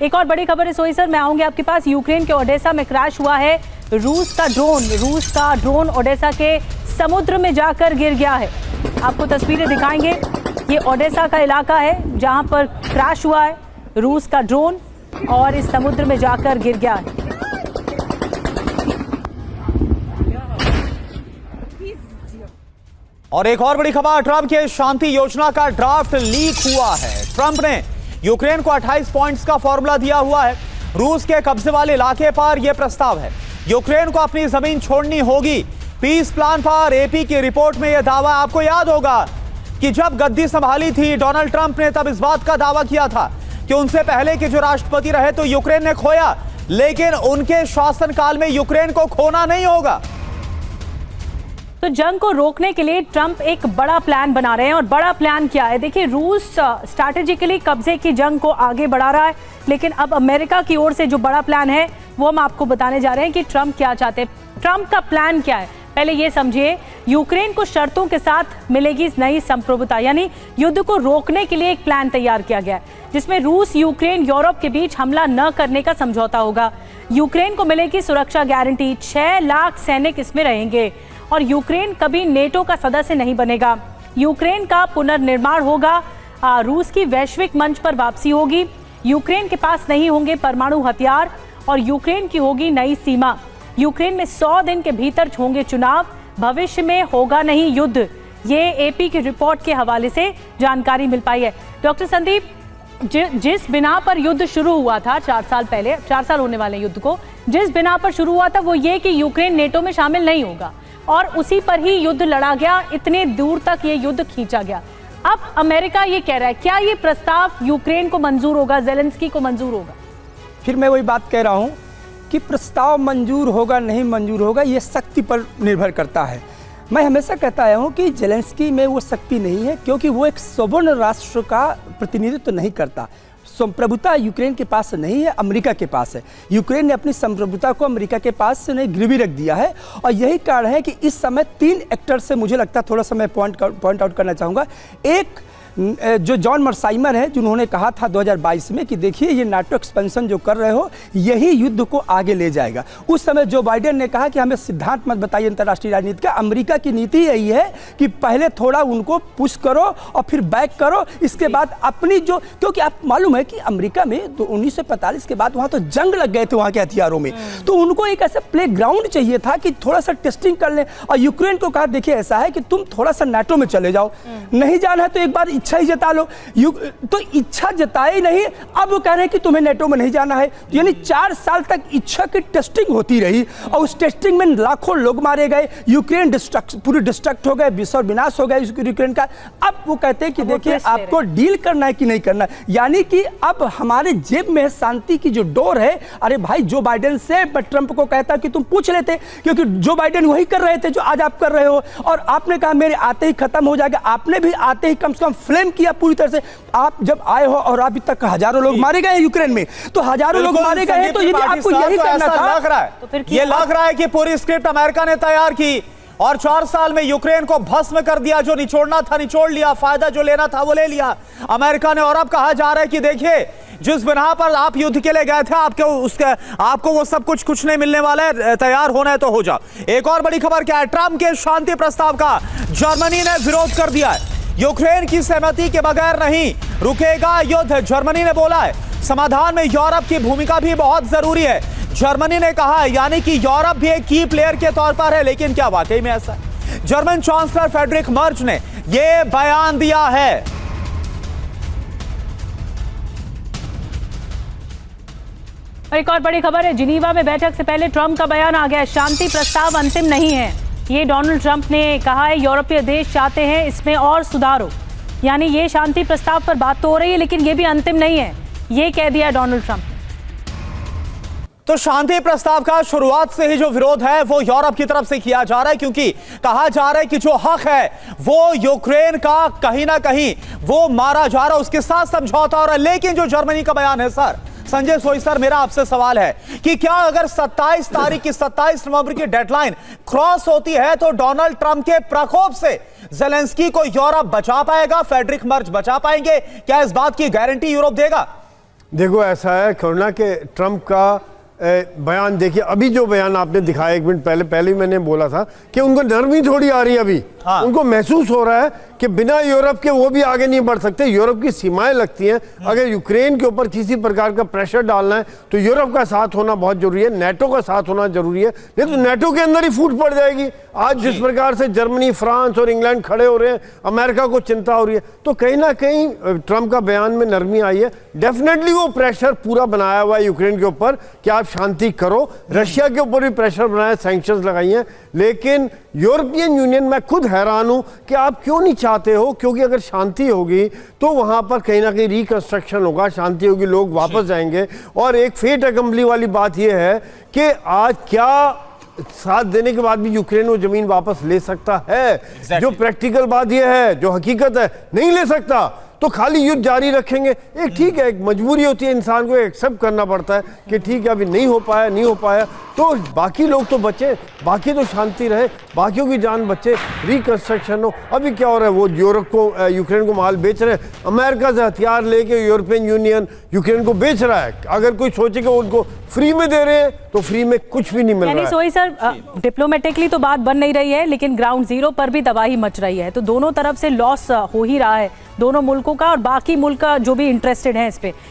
एक और बड़ी खबर है सोई सर, मैं आऊंगी आपके पास। यूक्रेन के ओडेसा में क्रैश हुआ है रूस का ड्रोन ओडेसा के समुद्र में जाकर गिर गया है। आपको तस्वीरें दिखाएंगे। ये ओडेसा का इलाका है जहां पर क्रैश हुआ है रूस का ड्रोन और इस समुद्र में जाकर गिर गया है। और एक और बड़ी खबर, ट्रंप के शांति योजना का ड्राफ्ट लीक हुआ है। ट्रंप ने यूक्रेन को 28 पॉइंट्स का फॉर्मूला दिया हुआ है। रूस के कब्जे वाले इलाके पर यह प्रस्ताव है। यूक्रेन को अपनी जमीन छोड़नी होगी। पीस प्लान पर एपी की रिपोर्ट में यह दावा, आपको याद होगा कि जब गद्दी संभाली थी डोनाल्ड ट्रंप ने, तब इस बात का दावा किया था कि उनसे पहले के जो राष्ट्रपति रहे तो यूक्रेन ने खोया, लेकिन उनके शासनकाल में यूक्रेन को खोना नहीं होगा। तो जंग को रोकने के लिए ट्रंप एक बड़ा प्लान बना रहे हैं। और बड़ा प्लान क्या है? देखिए, रूस स्ट्रैटेजिकली कब्जे की जंग को आगे बढ़ा रहा है, लेकिन अब अमेरिका की ओर से जो बड़ा प्लान है वो हम आपको बताने जा रहे हैं कि ट्रंप क्या चाहते हैं। ट्रंप का प्लान क्या है, पहले ये समझिए। यूक्रेन को शर्तों के साथ मिलेगी नई संप्रभुता, यानी युद्ध को रोकने के लिए एक प्लान तैयार किया गया है जिसमें रूस, यूक्रेन, यूरोप के बीच हमला न करने का समझौता होगा। यूक्रेन को मिलेगी सुरक्षा गारंटी, 6 लाख सैनिक इसमें रहेंगे और यूक्रेन कभी नेटो का सदस्य नहीं बनेगा। यूक्रेन का पुनर्निर्माण होगा, रूस की वैश्विक मंच पर वापसी होगी। यूक्रेन के पास नहीं होंगे परमाणु हथियार और यूक्रेन की होगी नई सीमा। यूक्रेन में 100 दिन के भीतर होंगे चुनाव, भविष्य में होगा नहीं युद्ध। ये एपी की रिपोर्ट के हवाले से जानकारी मिल पाई है। डॉक्टर संदीप, जिस बिना पर युद्ध शुरू हुआ था 4 साल पहले, 4 साल होने वाले युद्ध को, जिस बिना पर शुरू हुआ था वो ये कि यूक्रेन नेटो में शामिल नहीं होगा और उसी पर ही युद्ध लड़ा गया, इतने दूर तक ये युद्ध खींचा गया। अब अमेरिका ये कह रहा है, क्या ये प्रस्ताव यूक्रेन को मंजूर होगा, ज़ेलेंस्की को मंजूर होगा? फिर मैं वही बात कह रहा हूं कि प्रस्ताव मंजूर होगा नहीं मंजूर होगा ये शक्ति पर निर्भर करता है। मैं हमेशा कहता आया हूं कि ज़ेलेंस्की में वो शक्ति नहीं है, क्योंकि वो एक सोवरेन राष्ट्र का प्रतिनिधित्व नहीं करता। संप्रभुता यूक्रेन के पास नहीं है, अमेरिका के पास है। यूक्रेन ने अपनी संप्रभुता को अमेरिका के पास से नहीं गिरवी रख दिया है और यही कारण है कि इस समय 3 एक्टर से मुझे लगता है, थोड़ा सा मैं पॉइंट आउट करना चाहूँगा। एक जो जॉन मर्साइमर है, जिन्होंने कहा था 2022 में कि देखिए ये नाटो एक्सपेंशन जो कर रहे हो यही युद्ध को आगे ले जाएगा। उस समय जो बाइडेन ने कहा कि हमें सिद्धांत मत बताइए अंतर्राष्ट्रीय राजनीति का, अमेरिका की नीति यही है कि पहले थोड़ा उनको पुश करो और फिर बैक करो, इसके बाद अपनी जो, क्योंकि आप मालूम है कि अमेरिका में तो 1945 के बाद वहाँ तो जंग लग गए थे वहाँ के हथियारों में, तो उनको एक ऐसा प्ले ग्राउंड चाहिए था कि थोड़ा सा टेस्टिंग कर लें। और यूक्रेन को कहा देखिए ऐसा है कि तुम थोड़ा सा नाटो में चले जाओ, नहीं जाना है तो एक बार इच्छा ही जता लो। तो इच्छा जताए नहीं, अब वो कह रहे हैं कि तुम्हें नेटो में नहीं जाना है। यानी 4 साल तक इच्छा की टेस्टिंग होती रही और उस टेस्टिंग में लाखों लोग मारे गए, यूक्रेन पूरी डिस्ट्रक्ट हो गए, विनाश हो गया यूक्रेन का। अब वो कहते हैं कि देखिए आपको डील करना है कि नहीं करना, यानी कि अब हमारे जेब में शांति की जो डोर है। अरे भाई, जो बाइडेन से ट्रंप को कहता कि तुम पूछ लेते, क्योंकि जो बाइडेन वही कर रहे थे जो आज आप कर रहे हो, और आपने कहा मेरे आते ही खत्म हो जाएगा। आपने भी आते ही कम से कम फ्लेम किया पूरी तरह से। आप जब आए हो और अभी तक हजारों लोग मारे गए यूक्रेन में, तो हजारों लोग मारे गए हैं, तो यदि आपको यही करना था, लग रहा है तो ये लग रहा है कि पूरी स्क्रिप्ट अमेरिका ने तैयार की और 4 साल में यूक्रेन को भस्म कर दिया। जो निचोड़ना था निचोड़ लिया, फायदा जो लेना था वो ले लिया अमेरिका ने। और अब कहा जा रहा है कि देखिए जिस बिना पर आप युद्ध के लिए गए थे आपको वो सब कुछ नहीं मिलने वाला है, तैयार होना है तो हो जाओ। एक और बड़ी खबर क्या है, ट्रंप के शांति प्रस्ताव का जर्मनी ने विरोध कर दिया है। यूक्रेन की सहमति के बगैर नहीं रुकेगा युद्ध, जर्मनी ने बोला है। समाधान में यूरोप की भूमिका भी बहुत जरूरी है, जर्मनी ने कहा है, यानी कि यूरोप भी एक की प्लेयर के तौर पर है। लेकिन क्या वाकई में ऐसा है? जर्मन चांसलर फ्रेडरिक मर्ज ने यह बयान दिया है। और एक और बड़ी खबर है, जिनीवा में बैठक से पहले ट्रंप का बयान आ गया, शांति प्रस्ताव अंतिम नहीं है। ये डोनाल्ड ट्रंप ने कहा है, यूरोपीय देश चाहते हैं इसमें और सुधार हो। यानी ये शांति प्रस्ताव पर बात तो हो रही है, लेकिन ये भी अंतिम नहीं है, ये कह दिया डोनाल्ड ट्रंप। तो शांति प्रस्ताव का शुरुआत से ही जो विरोध है वो यूरोप की तरफ से किया जा रहा है, क्योंकि कहा जा रहा है कि जो हक है वो यूक्रेन का कहीं ना कहीं वो मारा जा रहा है, उसके साथ समझौता हो रहा है। लेकिन जो जर्मनी का बयान है, सर संजय सोई सर, मेरा आपसे सवाल है कि क्या अगर 27 तारीख की 27 नवंबर की डेडलाइन क्रॉस होती है तो डोनाल्ड ट्रंप के प्रकोप से ज़ेलेंस्की को यूरोप बचा पाएगा, फ्रेडरिक मर्ज बचा पाएंगे? क्या इस बात की गारंटी यूरोप देगा? देखो ऐसा है कोरोना के ट्रंप का बयान देखिए, अभी जो बयान आपने दिखाया 1 मिनट पहले ही मैंने बोला था कि उनको नरमी थोड़ी आ रही है अभी। हाँ। उनको महसूस हो रहा है कि बिना यूरोप के वो भी आगे नहीं बढ़ सकते, यूरोप की सीमाएं लगती हैं। अगर यूक्रेन के ऊपर किसी प्रकार का प्रेशर डालना है तो यूरोप का साथ होना बहुत जरूरी है, नेटो का साथ होना जरूरी है, नहीं तो नेटो के अंदर ही फूट पड़ जाएगी। आज जिस प्रकार से जर्मनी, फ्रांस और इंग्लैंड खड़े हो रहे हैं, अमेरिका को चिंता हो रही है, तो कहीं ना कहीं ट्रंप का बयान में नरमी आई है। डेफिनेटली वो प्रेशर पूरा बनाया हुआ है यूक्रेन के ऊपर कि आप शांति करो। रशिया के ऊपर भी प्रेशर बनाया, सैंक्शंस लगाई हैं, लेकिन यूरोपियन यूनियन, मैं खुद हैरान हूं कि आप क्यों नहीं चाहते हो, क्योंकि अगर शांति होगी तो वहां पर कहीं ना कहीं रिकंस्ट्रक्शन होगा, शांति होगी, लोग वापस जाएंगे। और एक फेट असेंबली वाली बात यह है कि आज क्या साथ देने के बाद भी यूक्रेन वो जमीन वापस ले सकता है? जो प्रैक्टिकल बात यह है, जो हकीकत है, नहीं ले सकता, तो खाली युद्ध जारी रखेंगे। एक ठीक है, एक मजबूरी होती है, इंसान को एक्सेप्ट करना पड़ता है कि ठीक है अभी नहीं हो पाया, तो बाकी लोग तो बचे, बाकी तो शांति रहे, बाकियों की जान बचे, रिकंस्ट्रक्शन हो। अभी क्या हो रहा है, वो यूरोप को, यूक्रेन को माल बेच रहे हैं, अमेरिका से हथियार लेके यूरोपियन यूनियन यूक्रेन को बेच रहा है। अगर कोई सोचे कि उनको फ्री में दे रहे हैं तो फ्री में कुछ भी नहीं मिल रहा है। सोई सर, डिप्लोमेटिकली तो बात बन नहीं रही है, लेकिन ग्राउंड जीरो पर भी तबाही मच रही है, तो दोनों तरफ से लॉस हो ही रहा है दोनों मुल्कों का, और बाकी मुल्क जो भी इंटरेस्टेड है इस पे।